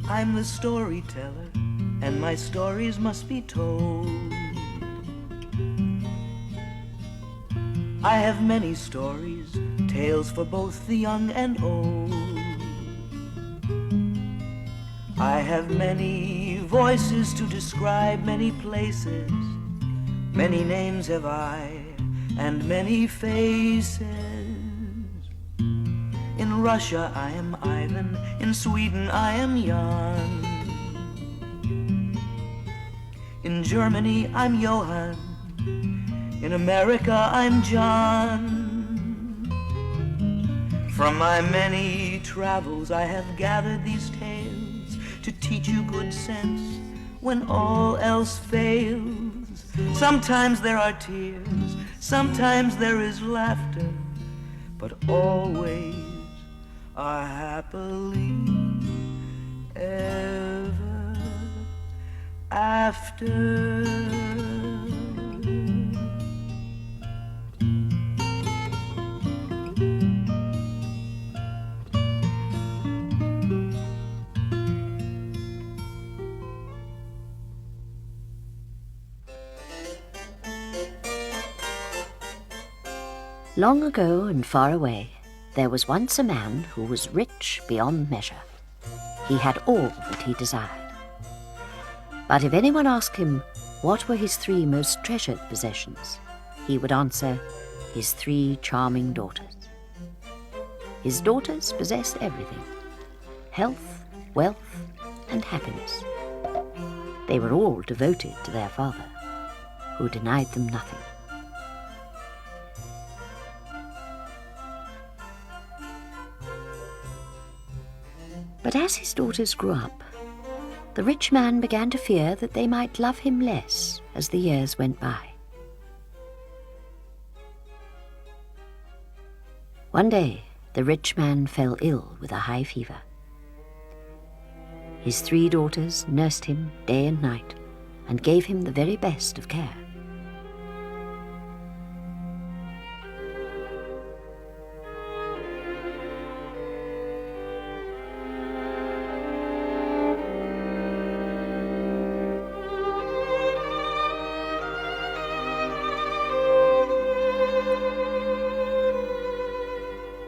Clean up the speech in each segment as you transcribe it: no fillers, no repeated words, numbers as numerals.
I'm the storyteller, and my stories must be told. I have many stories, tales for both the young and old. I have many voices to describe many places. Many names have I, and many faces. In Russia I am Ivan, in Sweden I am Jan. In Germany I'm Johann, in America I'm John. From my many travels I have gathered these tales to teach you good sense when all else fails. Sometimes there are tears, sometimes there is laughter, but always a happily ever after. Long ago and far away, there was once a man who was rich beyond measure. He had all that he desired. But if anyone asked him what were his 3 most treasured possessions, he would answer, his 3 charming daughters. His daughters possessed everything: health, wealth, and happiness. They were all devoted to their father, who denied them nothing. But as his daughters grew up, the rich man began to fear that they might love him less as the years went by. One day, the rich man fell ill with a high fever. His 3 daughters nursed him day and night and gave him the very best of care.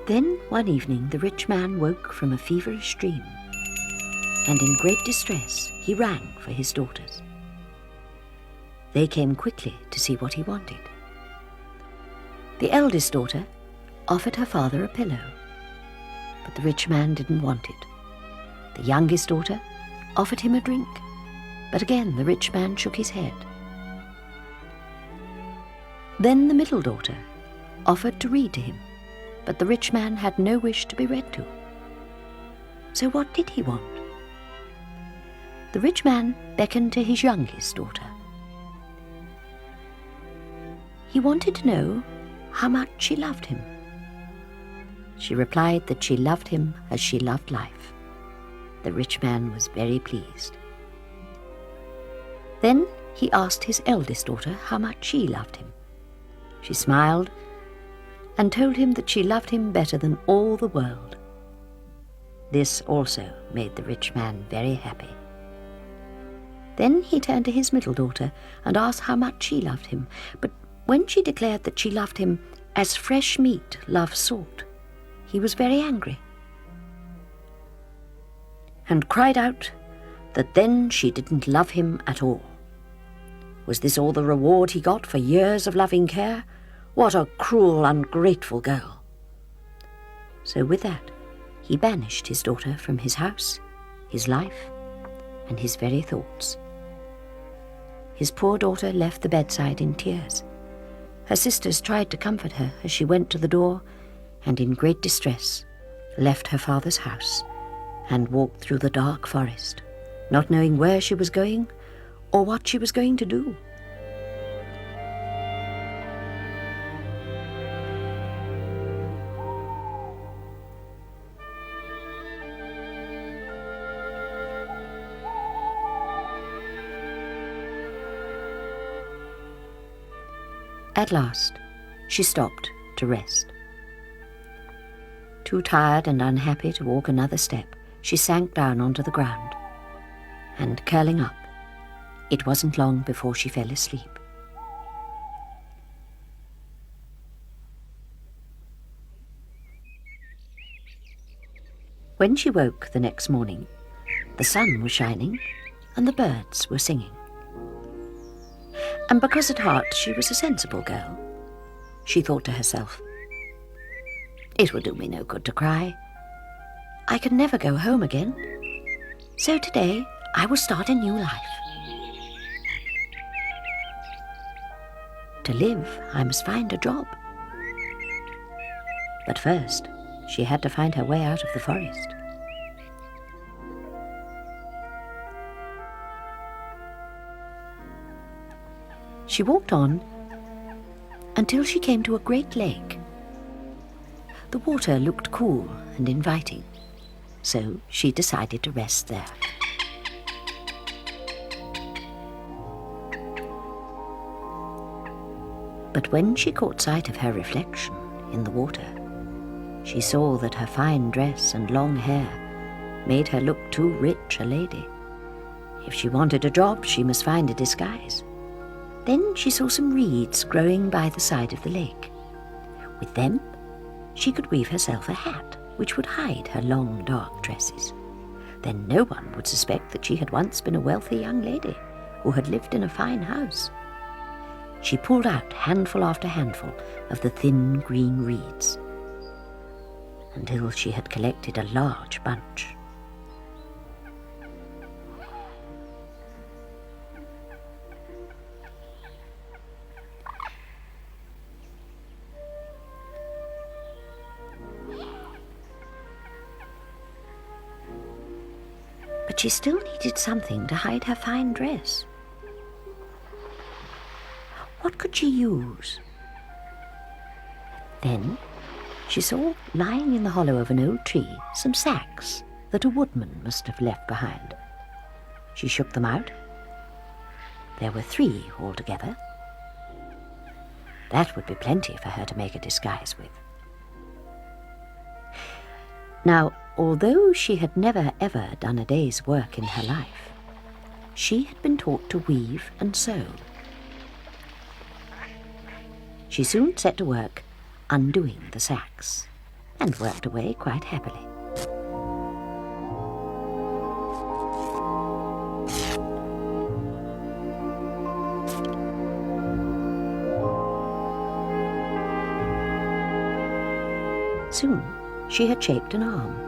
Then, one evening, the rich man woke from a feverish dream, and in great distress he rang for his daughters. They came quickly to see what he wanted. The eldest daughter offered her father a pillow, but the rich man didn't want it. The youngest daughter offered him a drink, but again the rich man shook his head. Then the middle daughter offered to read to him, but the rich man had no wish to be read to. So what did he want? The rich man beckoned to his youngest daughter. He wanted to know how much she loved him. She replied that she loved him as she loved life. The rich man was very pleased. Then he asked his eldest daughter how much she loved him. She smiled and told him that she loved him better than all the world. This also made the rich man very happy. Then he turned to his middle daughter and asked how much she loved him, but when she declared that she loved him as fresh meat loves salt, he was very angry and cried out that then she didn't love him at all. Was this all the reward he got for years of loving care? What a cruel, ungrateful girl. So with that, he banished his daughter from his house, his life, and his very thoughts. His poor daughter left the bedside in tears. Her sisters tried to comfort her as she went to the door and, in great distress, left her father's house and walked through the dark forest, not knowing where she was going or what she was going to do. At last, she stopped to rest. Too tired and unhappy to walk another step, she sank down onto the ground and curling up, it wasn't long before she fell asleep. When she woke the next morning, the sun was shining and the birds were singing. And because at heart she was a sensible girl, she thought to herself, "It will do me no good to cry. I can never go home again. So today I will start a new life. To live, I must find a job." But first, she had to find her way out of the forest. She walked on until she came to a great lake. The water looked cool and inviting, so she decided to rest there. But when she caught sight of her reflection in the water, she saw that her fine dress and long hair made her look too rich a lady. If she wanted a job, she must find a disguise. Then she saw some reeds growing by the side of the lake. With them, she could weave herself a hat which would hide her long dark tresses. Then no one would suspect that she had once been a wealthy young lady who had lived in a fine house. She pulled out handful after handful of the thin green reeds until she had collected a large bunch. But she still needed something to hide her fine dress. What could she use? Then she saw, lying in the hollow of an old tree, some sacks that a woodman must have left behind. She shook them out. There were 3 altogether. That would be plenty for her to make a disguise with. Now, although she had never ever done a day's work in her life, she had been taught to weave and sew. She soon set to work undoing the sacks and worked away quite happily. Soon she had shaped an arm.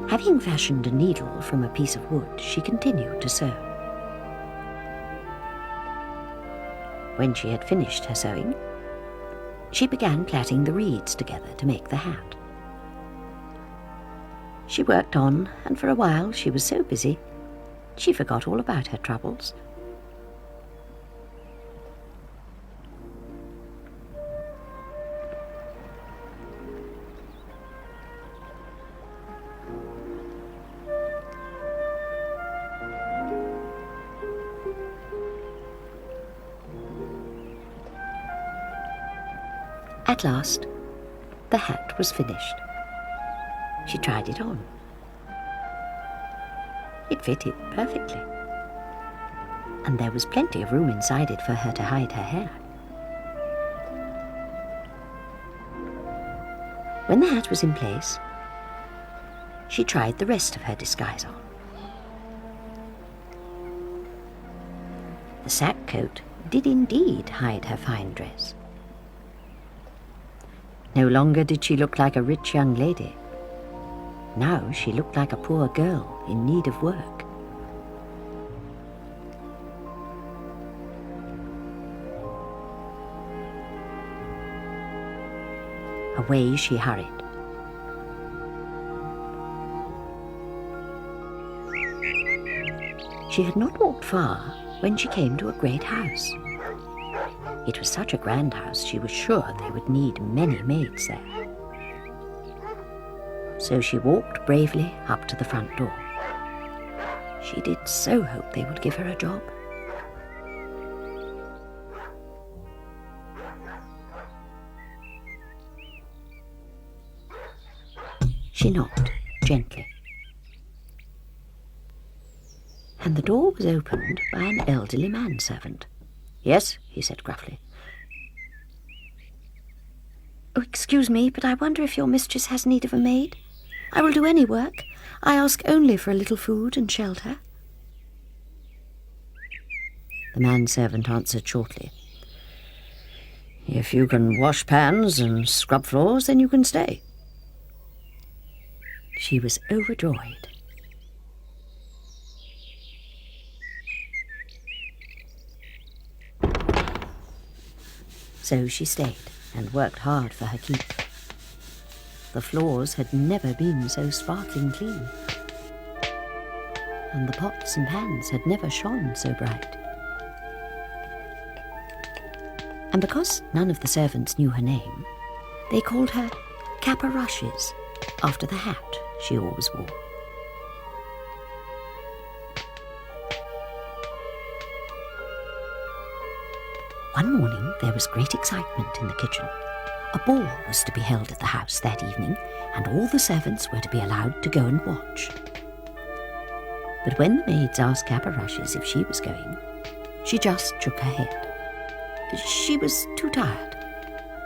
Having fashioned a needle from a piece of wood, she continued to sew. When she had finished her sewing, she began plaiting the reeds together to make the hat. She worked on, and for a while she was so busy, she forgot all about her troubles. At last, the hat was finished. She tried it on. It fitted perfectly, and there was plenty of room inside it for her to hide her hair. When the hat was in place, she tried the rest of her disguise on. The sack coat did indeed hide her fine dress. No longer did she look like a rich young lady. Now she looked like a poor girl in need of work. Away she hurried. She had not walked far when she came to a great house. It was such a grand house, she was sure they would need many maids there. So she walked bravely up to the front door. She did so hope they would give her a job. She knocked gently, and the door was opened by an elderly manservant. "Yes," he said gruffly. "Oh, excuse me, but I wonder if your mistress has need of a maid? I will do any work. I ask only for a little food and shelter." The manservant answered shortly, "If you can wash pans and scrub floors, then you can stay." She was overjoyed. So she stayed and worked hard for her keep. The floors had never been so sparkling clean, and the pots and pans had never shone so bright. And because none of the servants knew her name, they called her Caparushes, after the hat she always wore. One morning there was great excitement in the kitchen. A ball was to be held at the house that evening, and all the servants were to be allowed to go and watch. But when the maids asked Caparushes if she was going, she just shook her head. She was too tired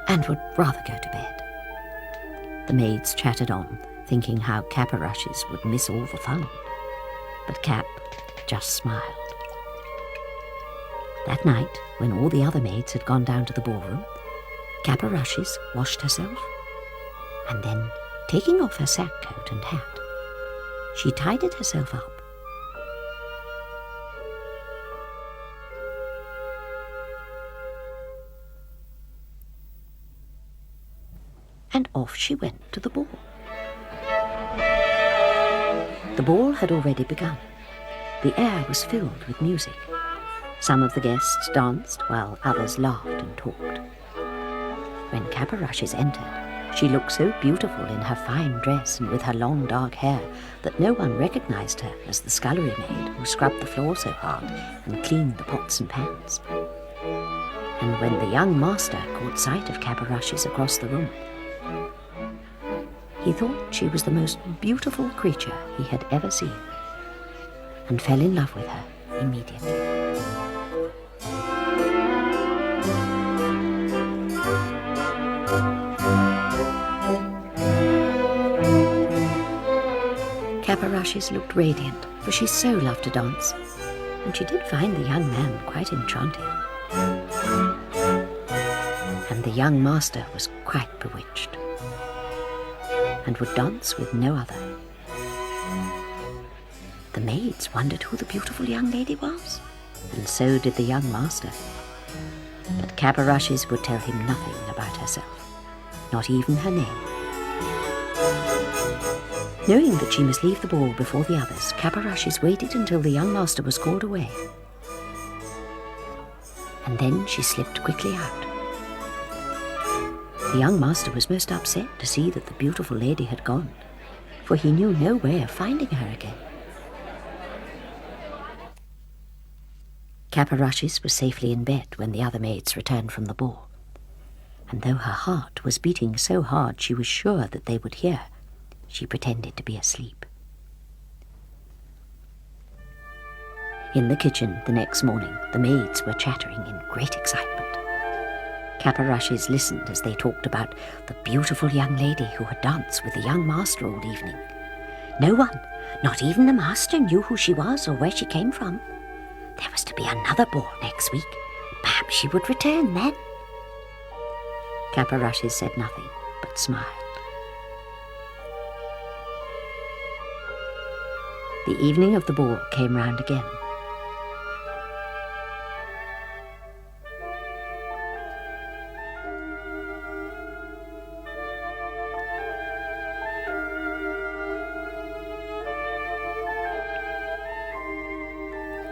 and would rather go to bed. The maids chattered on, thinking how Caparushes would miss all the fun. But Cap just smiled. That night, when all the other maids had gone down to the ballroom, Caparushes washed herself, and then, taking off her sack coat and hat, she tidied herself up. And off she went to the ball. The ball had already begun. The air was filled with music. Some of the guests danced while others laughed and talked. When Caparushes entered, she looked so beautiful in her fine dress and with her long dark hair that no one recognized her as the scullery maid who scrubbed the floor so hard and cleaned the pots and pans. And when the young master caught sight of Caparushes across the room, he thought she was the most beautiful creature he had ever seen, and fell in love with her immediately. Caparushes looked radiant, for she so loved to dance, and she did find the young man quite enchanting. And the young master was quite bewitched, and would dance with no other. The maids wondered who the beautiful young lady was, and so did the young master. But Caparushes would tell him nothing about herself, not even her name. Knowing that she must leave the ball before the others, Caparushes waited until the young master was called away. And then she slipped quickly out. The young master was most upset to see that the beautiful lady had gone, for he knew no way of finding her again. Caparushes was safely in bed when the other maids returned from the ball, and though her heart was beating so hard she was sure that they would hear, she pretended to be asleep. In the kitchen the next morning, the maids were chattering in great excitement. Caparushes listened as they talked about the beautiful young lady who had danced with the young master all evening. No one, not even the master, knew who she was or where she came from. There was to be another ball next week. Perhaps she would return then. Caparushes said nothing, but smiled. The evening of the ball came round again.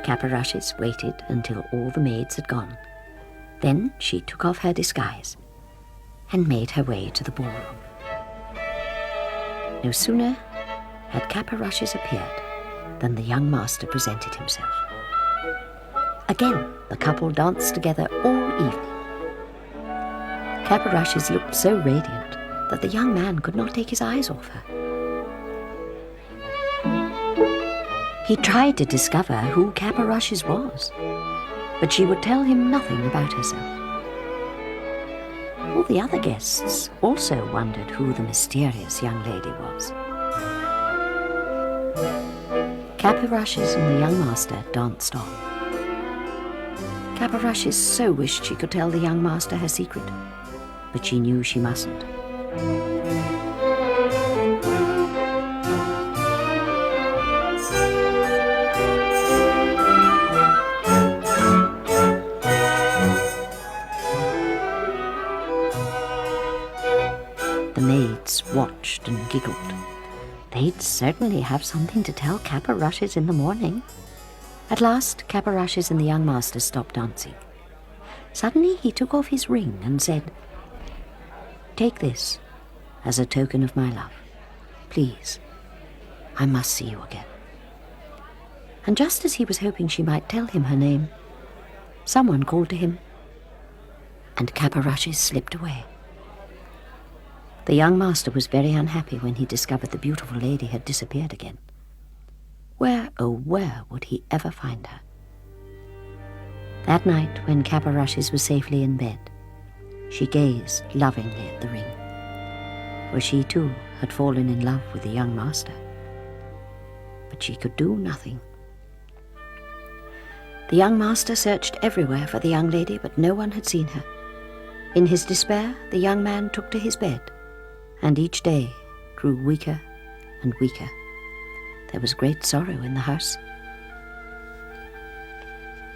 Caparushes waited until all the maids had gone. Then she took off her disguise and made her way to the ballroom. No sooner had Caparushes appeared than the young master presented himself. Again, the couple danced together all evening. Caparushes looked so radiant that the young man could not take his eyes off her. He tried to discover who Caporushes was, but she would tell him nothing about herself. All the other guests also wondered who the mysterious young lady was. Caporushes and the young master danced on. Caporushes so wished she could tell the young master her secret, but she knew she mustn't. The maids watched and giggled. They'd certainly have something to tell Caporushes in the morning. At last, Caporushes and the young master stopped dancing. Suddenly he took off his ring and said, "Take this as a token of my love. Please, I must see you again." And just as he was hoping she might tell him her name, someone called to him, and Caporushes slipped away. The young master was very unhappy when he discovered the beautiful lady had disappeared again. Where, oh where, would he ever find her? That night, when Caporushes was safely in bed, she gazed lovingly at the ring, for she too had fallen in love with the young master. But she could do nothing. The young master searched everywhere for the young lady, but no one had seen her. In his despair, the young man took to his bed, and each day grew weaker and weaker. There was great sorrow in the house.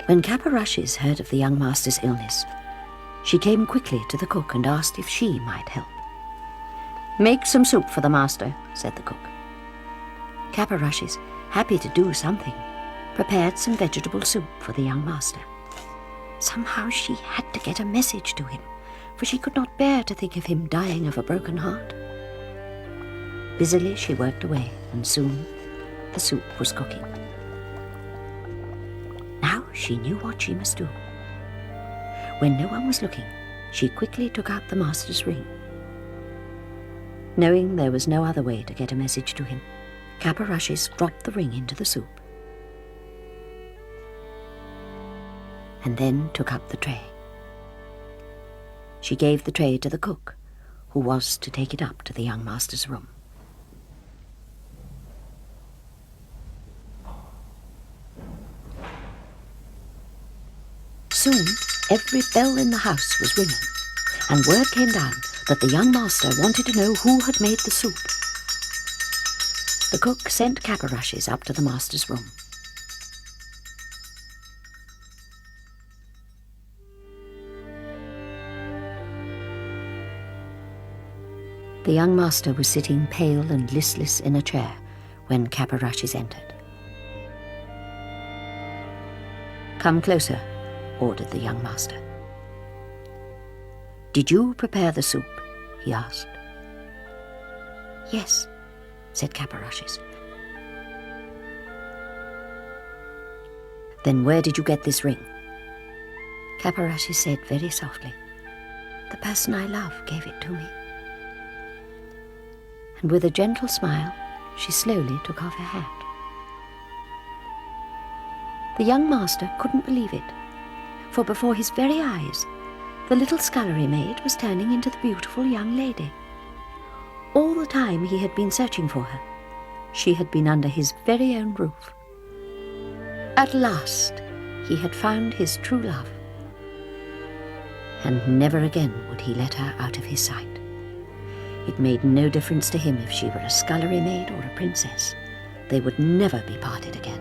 When Caporushes heard of the young master's illness, she came quickly to the cook and asked if she might help. "Make some soup for the master," said the cook. Caporushes, happy to do something, prepared some vegetable soup for the young master. Somehow she had to get a message to him, for she could not bear to think of him dying of a broken heart. Busily she worked away, and soon the soup was cooking. Now she knew what she must do. When no one was looking, she quickly took out the master's ring. Knowing there was no other way to get a message to him, Caporushes dropped the ring into the soup, and then took up the tray. She gave the tray to the cook, who was to take it up to the young master's room. Soon, every bell in the house was ringing, and word came down that the young master wanted to know who had made the soup. The cook sent Caporushes up to the master's room. The young master was sitting pale and listless in a chair when Caporushes entered. "Come closer," ordered the young master. "Did you prepare the soup?" he asked. "Yes," said Caporushes. "Then where did you get this ring?" Caporushes said very softly, "The person I love gave it to me." And with a gentle smile, she slowly took off her hat. The young master couldn't believe it, for before his very eyes, the little scullery maid was turning into the beautiful young lady. All the time he had been searching for her, she had been under his very own roof. At last, he had found his true love, and never again would he let her out of his sight. It made no difference to him if she were a scullery maid or a princess. They would never be parted again.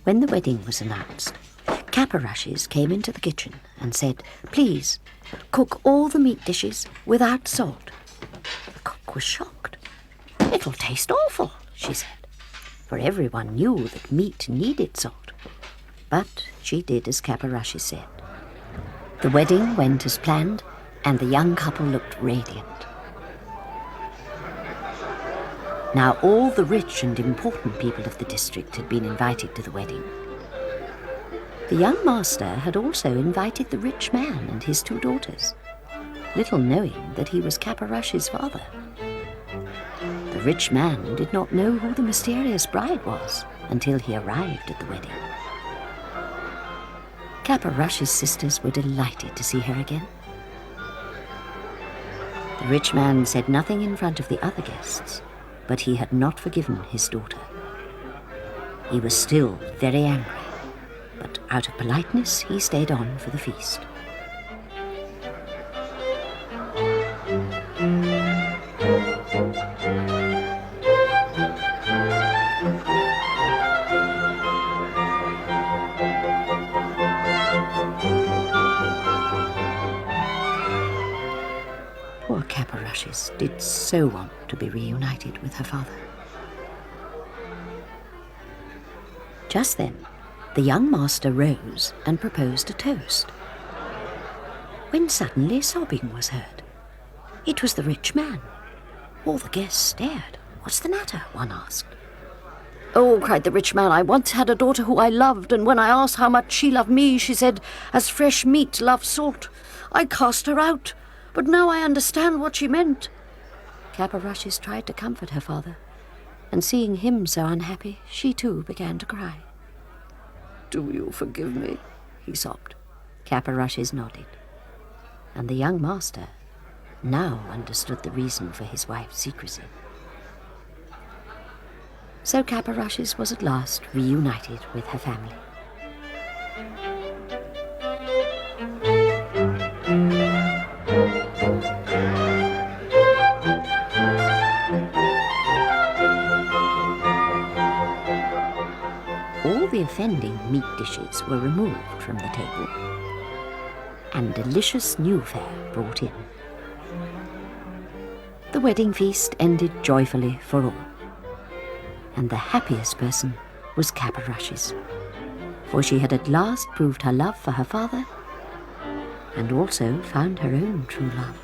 When the wedding was announced, Caporushes came into the kitchen and said, "Please, cook all the meat dishes without salt." The cook was shocked. "It'll taste awful," she said, for everyone knew that meat needed salt. But she did as Caporushes said. The wedding went as planned, and the young couple looked radiant. Now all the rich and important people of the district had been invited to the wedding. The young master had also invited the rich man and his 2 daughters, little knowing that he was Caporushes' father. The rich man did not know who the mysterious bride was until he arrived at the wedding. Caporushes' sisters were delighted to see her again. The rich man said nothing in front of the other guests, but he had not forgiven his daughter. He was still very angry, but out of politeness he stayed on for the feast. Poor Caporushes did so want to be reunited with her father. Just then, the young master rose and proposed a toast, when suddenly sobbing was heard. It was the rich man. All the guests stared. "What's the matter?" one asked. "Oh," cried the rich man, "I once had a daughter who I loved, and when I asked how much she loved me, she said, 'As fresh meat loves salt.' I cast her out, but now I understand what she meant." Caporushes tried to comfort her father, and seeing him so unhappy, she too began to cry. "Do you forgive me?" he sobbed. Caporushes nodded, and the young master now understood the reason for his wife's secrecy. So Caporushes was at last reunited with her family. All the offending meat dishes were removed from the table, and delicious new fare brought in. The wedding feast ended joyfully for all, and the happiest person was Caporushes, for she had at last proved her love for her father, and also found her own true love.